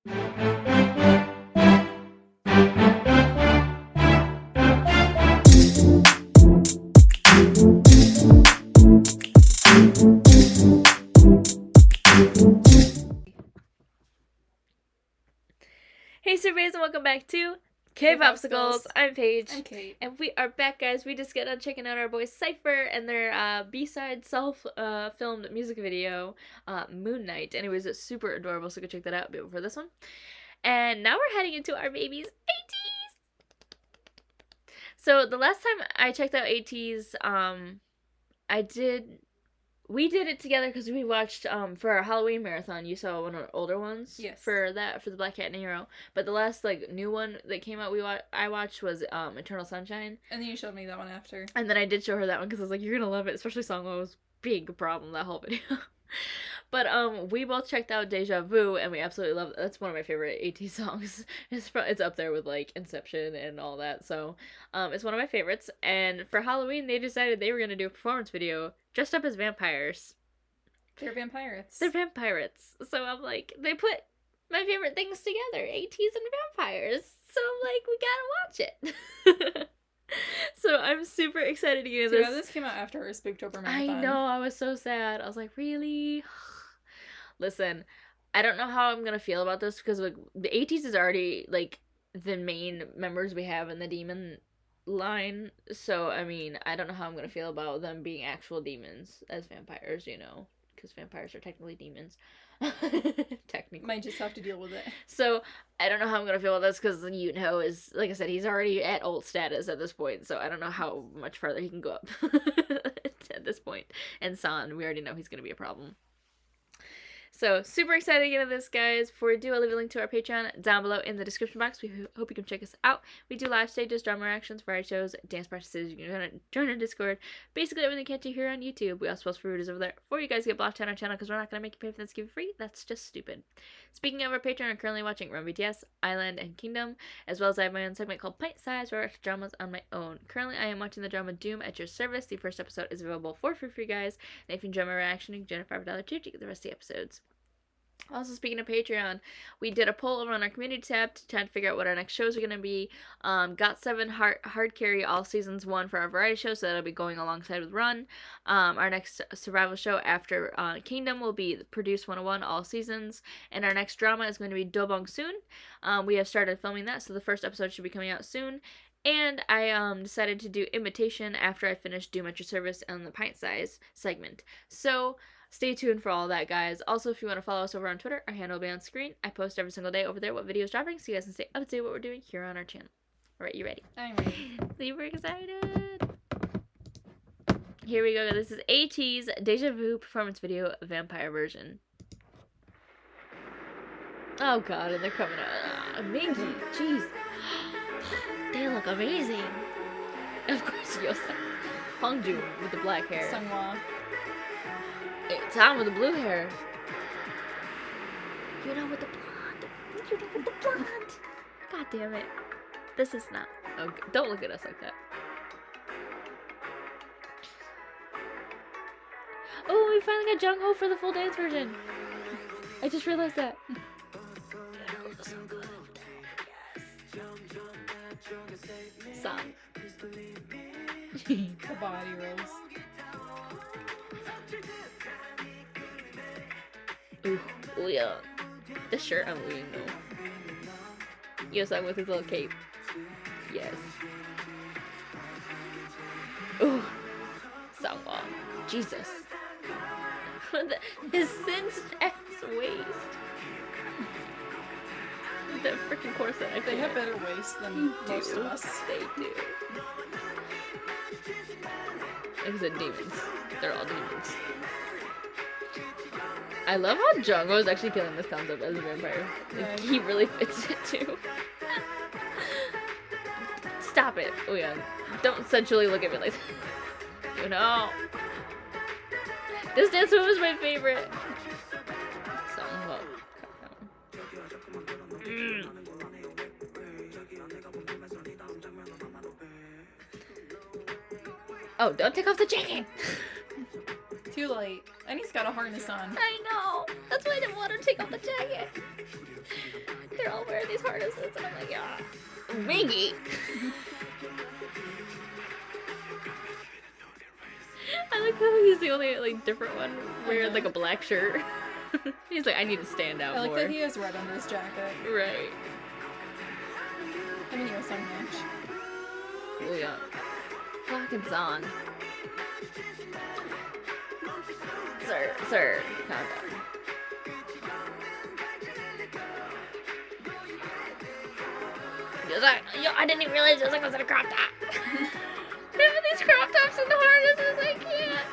Hey surveys and welcome back to K-Popsicles. I'm Paige. I'm Kate. And we are back, guys. We just got done checking out our boys Cypher and their B-side self-filmed music video, Moon Knight. And it was super adorable, so go check that out before this one. And now we're heading into our babies, ATEEZ! So the last time I checked out ATEEZ, we did it together because we watched, for our Halloween marathon, you saw one of our older ones? Yes. For the Black Cat and Hero. But the last, new one that came out I watched was, Eternal Sunshine. And then you showed me that one after. And then I did show her that one because I was like, you're gonna love it, especially Songwoo was big problem that whole video. But, we both checked out Deja Vu, and we absolutely love it. That's one of my favorite ATEEZ songs. It's up there with, Inception and all that, so, it's one of my favorites. And for Halloween, they decided they were gonna do a performance video dressed up as vampires. They're vampires. They're vampires. So I'm like, they put my favorite things together, ATEEZ and vampires. So I'm like, we gotta watch it. So I'm super excited to get into this. Yeah, this came out after our Spooktober marathon. I know, I was so sad. I was like, really? Listen, I don't know how I'm gonna feel about this because the ATEEZ is already the main members we have in the demon line. So I mean, I don't know how I'm gonna feel about them being actual demons as vampires, because vampires are technically demons. Technically. Might just have to deal with it. So, I don't know how I'm gonna feel about this, because Yoonho is, like I said, he's already at ult status at this point, so I don't know how much farther he can go up at this point. And San, we already know he's gonna be a problem. So, super excited to get into this, guys. Before we do, I'll leave a link to our Patreon down below in the description box. We hope you can check us out. We do live stages, drama reactions, variety shows, dance practices. You can join our Discord. Basically, everything you can't do here on YouTube. We also post reviews over there before you guys get blocked on our channel, because we're not going to make you pay for this to give you free. That's just stupid. Speaking of our Patreon, I'm currently watching Run BTS, Island, and Kingdom, as well as I have my own segment called Pint Size, where I watch dramas on my own. Currently, I am watching the drama Doom at Your Service. The first episode is available for free for you guys. And if you enjoy my reaction, you can join a $5 tier to get the rest of the episodes. Also, speaking of Patreon, we did a poll over on our community tab to try to figure out what our next shows are going to be. Got7 hard carry all seasons 1 for our variety show, so that'll be going alongside with Run. Our next survival show after Kingdom will be Produce 101 all seasons, and our next drama is going to be Dobong soon. We have started filming that, so the first episode should be coming out soon. And I decided to do Invitation after I finished Doom at Your Service and the Pint Size segment. So stay tuned for all that, guys. Also, if you want to follow us over on Twitter, our handle will be on screen. I post every single day over there what videos dropping, so you guys can stay up to date what we're doing here on our channel. Alright, you ready? I'm ready. Super excited. Here we go. This is ATEEZ Deja Vu performance video vampire version. Oh god, and they're coming out. Amazing. Jeez. They look amazing. Of course, Yosa. Hongju with the black hair. Sungwa. Tom with the blue hair. You know with the blonde. You know with the blonde. God damn it. This is not. Okay. Don't look at us like that. Oh, we finally got Jungho for the full dance version. I just realized that. Song. The body rolls. Ooh, yeah. The shirt I'm wearing though. Yosung with his little cape. Yes. Ooh. Songwon. Jesus. His cinched ass waist. The freaking corset. They have better waists than most of us. They do. Like I said, demons. They're all demons. I love how Jungho is actually killing this concept as a vampire. Like, he really fits it too. Stop it. Oh yeah. Don't sensually look at me like that. You know. This dance move is my favorite. Oh, don't take off the jacket! Too late. And he's got a harness on. I know! That's why I didn't want to take off the jacket! all wear these harnesses, and I'm like, yeah, Miggy. I like how he's the only like different one wearing like a black shirt. He's like, I need to stand out I like more. that he has red under his jacket. Right. I mean, he was some match. Oh yeah. Fucking Zahn. Sir, calm down. He was like, yo, I didn't even realize it was in a crop top. Having these crop tops and the harnesses, I can't.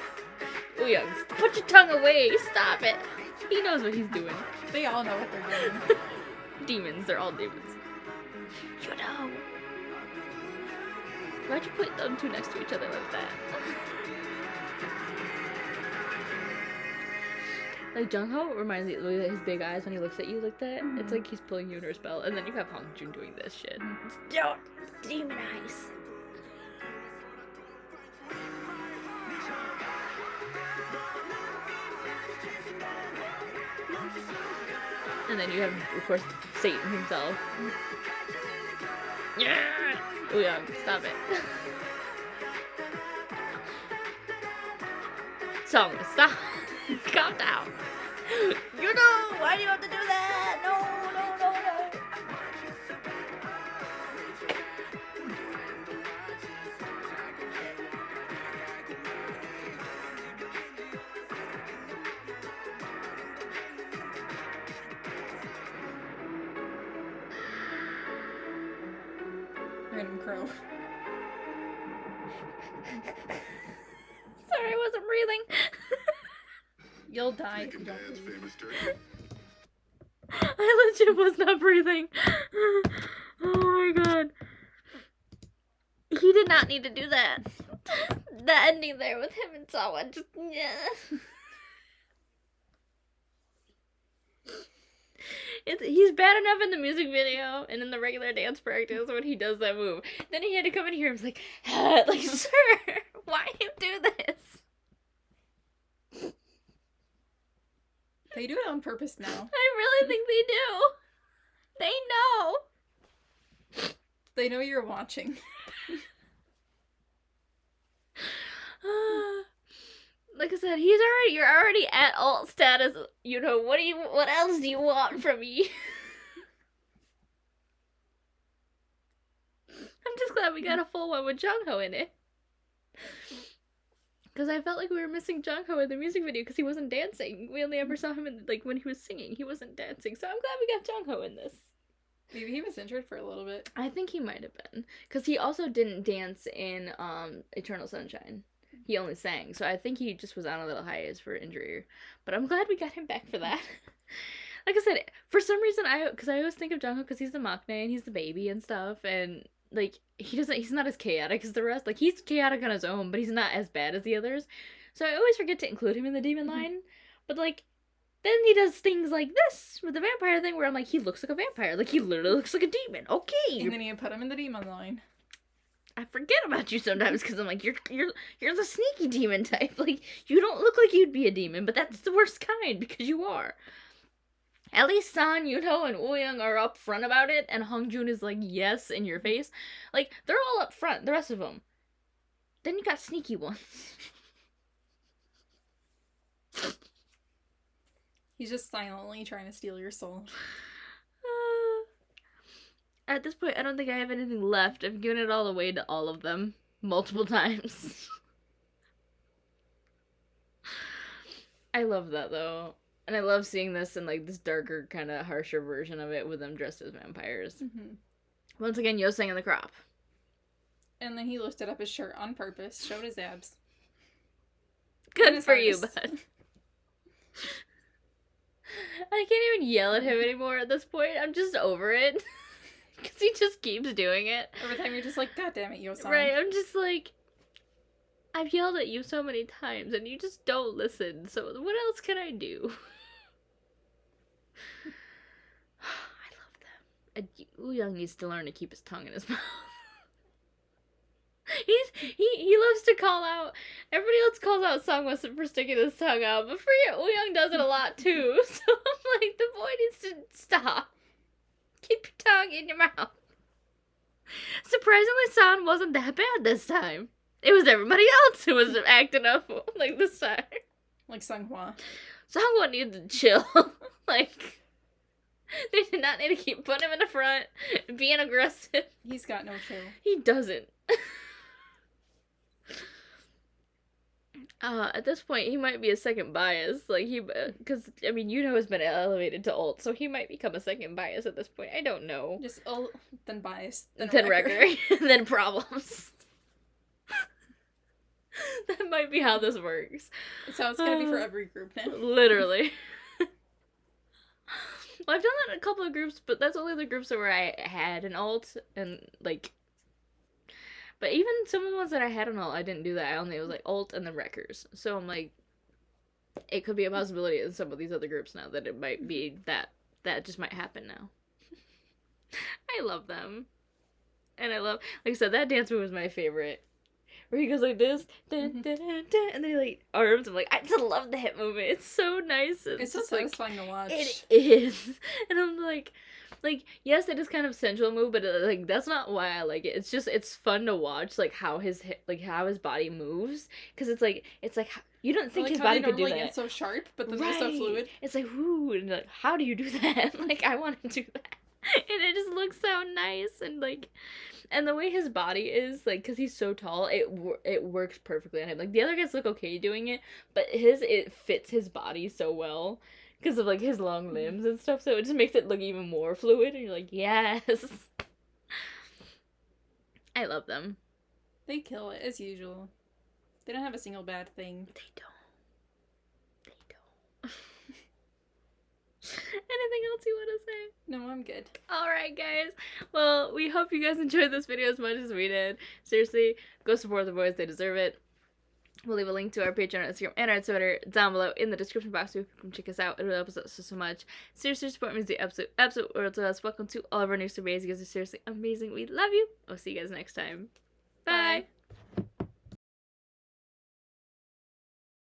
Oh yeah, put your tongue away. Stop it. He knows what he's doing. They all know what they're doing. Demons, they're all demons. You know. Why'd you put them two next to each other like that? Like Jungho reminds me of his big eyes when he looks at you like that. Mm-hmm. It's like he's pulling you under a spell, and then you have Hongjun doing this shit. Don't demon eyes. And then you have, of course, Satan himself. Yeah. Oh yeah, stop it. Song, stop. Calm down. You know, why do you have to do that? No. Random crow. Sorry, I wasn't breathing. You'll die if you don't breathe. I legit was not breathing. Oh my god. He did not need to do that. The ending there with him and Sawa just, yeah. He's bad enough in the music video and in the regular dance practice when he does that move. Then he had to come in here and was like, like, sir, why you do this? They do it on purpose now. I really think they do. They know. They know you're watching. Like I said, you're already at alt status. You know, what else do you want from me? I'm just glad we got a full one with Jungho in it. Because I felt like we were missing Jungho in the music video because he wasn't dancing. We only ever saw him in, like, when he was singing. He wasn't dancing. So I'm glad we got Jungho in this. Maybe he was injured for a little bit. I think he might have been. Because he also didn't dance in Eternal Sunshine. He only sang. So I think he just was on a little hiatus for injury. But I'm glad we got him back for that. Like I said, for some reason, because I always think of Jungho because he's the maknae and he's the baby and stuff. And, like, he's not as chaotic as the rest. Like, he's chaotic on his own, but he's not as bad as the others. So I always forget to include him in the demon line. But, like, then he does things like this with the vampire thing where I'm like, he looks like a vampire. Like, he literally looks like a demon. Okay. And then you put him in the demon line. I forget about you sometimes because I'm like, you're the sneaky demon type. Like, you don't look like you'd be a demon, but that's the worst kind because you are. At least San, Yuno, and Wooyoung are up front about it, and Hongjun is like, yes, in your face. Like, they're all up front, the rest of them. Then you got sneaky ones. He's just silently trying to steal your soul. At this point, I don't think I have anything left. I've given it all away to all of them. Multiple times. I love that, though. And I love seeing this in, like, this darker, kind of harsher version of it with them dressed as vampires. Mm-hmm. Once again, Yo sang in the crop. And then he lifted up his shirt on purpose, showed his abs. Good for you, bud. I can't even yell at him anymore at this point. I'm just over it. Because he just keeps doing it. Every time you're just like, God damn it, Yo-san. Right, I'm just like, I've yelled at you so many times, and you just don't listen, so what else can I do? I love them. Wooyoung needs to learn to keep his tongue in his mouth. He loves to call out. Everybody else calls out Sungwoo for sticking his tongue out, but Wooyoung does it a lot too. So I'm like, the boy needs to stop. Keep tongue in your mouth. Surprisingly, San wasn't that bad this time. It was everybody else who was acting up like this time. Like Sunghwa. Sunghwa needed to chill. Like, they did not need to keep putting him in the front, being aggressive. He's got no chill. He doesn't. At this point, he might be a second bias. Like, because, I mean, has been elevated to ult, so he might become a second bias at this point. I don't know. Just ult, then bias, then wrecker, then problems. That might be how this works. That's how it's gonna be for every group now. Literally. Well, I've done that in a couple of groups, but that's only the groups where I had an ult, and, like... But even some of the ones that I had an ult, I didn't do that. I only was, like, ult and then wreckers. So I'm like... It could be a possibility in some of these other groups now that it might be that just might happen now. I love them. And I love... Like I said, that dance move was my favorite. Where he goes like this, dun, dun, dun, dun, and then he like arms. I'm like, I just love the hip movement. It's so nice. It's so satisfying to watch. It is, and I'm like, yes, it is kind of sensual move, but like that's not why I like it. It's just it's fun to watch, like how his body moves, because it's like you don't think his body could do that. It's so sharp, but then it's so fluid. It's like whoo, and like how do you do that? Like I want to do that, and it just looks so nice and like. And the way his body is, like, because he's so tall, it works perfectly on him. Like, the other guys look okay doing it, but it fits his body so well because of, like, his long limbs and stuff, so it just makes it look even more fluid, and you're like, yes! I love them. They kill it, as usual. They don't have a single bad thing. They don't. Anything else you want to say? No, I'm good. Alright, guys. Well, we hope you guys enjoyed this video as much as we did. Seriously, go support the boys. They deserve it. We'll leave a link to our Patreon, Instagram, and our Twitter down below in the description box so you can check us out. It really helps us so much. Seriously, support means the absolute world to us. Welcome to all of our new surveys. You guys are seriously amazing. We love you. I'll see you guys next time. Bye.